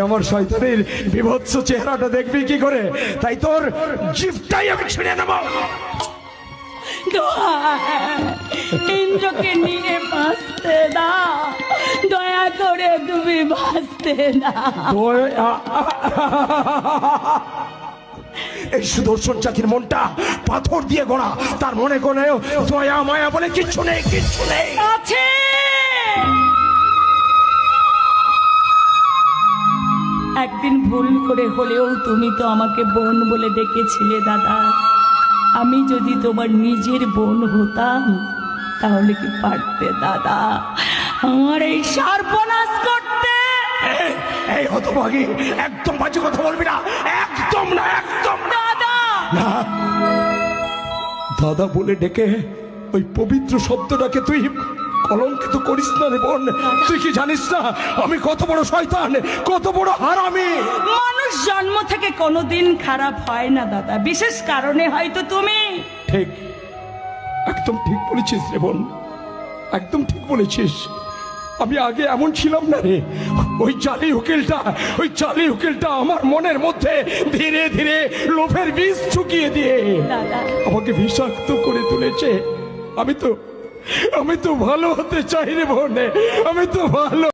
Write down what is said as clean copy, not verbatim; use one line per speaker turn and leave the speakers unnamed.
আমার শয়তানের বিভৎস চেহারাটা দেখবি কি করে? তাই তোর জিভটাই আমি ছিঁড়ে নেব।
ইন্দ্রকে নিয়ে বাঁচতে না, দয়া করে তুমি বাঁচতে না।
এই সুদর্শন জাতির মনটা পাথর দিয়ে গড়া, তার মনে কোনো দয়া মায়া বলে কিচ্ছু নেই, কিচ্ছু নেই।
আছে, একদিন ভুল করে হলেও তুমি তো আমাকে বোন বলে ডেকেছিলে দাদা। আমি যদি তোমার নিজের বোন হতাম তাহলে কি পারতে দাদা আমার এই সর্বনাশ করতে?
এই হতভাগী, একদম বাজে কথা বলবি না, একদম না, একদম না।
দাদা
না, দাদা বলে ডেকে ওই পবিত্র শব্দটাকে তুই কলঙ্কিত করিস না রে বোন। তুই কি জানিস না আমি কত বড় শয়তান, কত বড় হারামি?
মানুষ জন্ম থেকে কোনোদিন খারাপ হয় না দাদা, বিশেষ কারণে হয়তো তুমি।
ঠিক, একদম ঠিক বলেছিস রে বোন, একদম ঠিক বলেছিস। আমি আগে এমন ছিলাম না রে। ওই জালি উকিলটা আমার মনের মধ্যে ধীরে ধীরে লোভের বীজ ঢুকিয়ে দিয়ে
দাদা
আমাকে বিষাক্ত করে তুলেছে। আমি তো ভালো হতে চাই রে বোন, আমি তো ভালো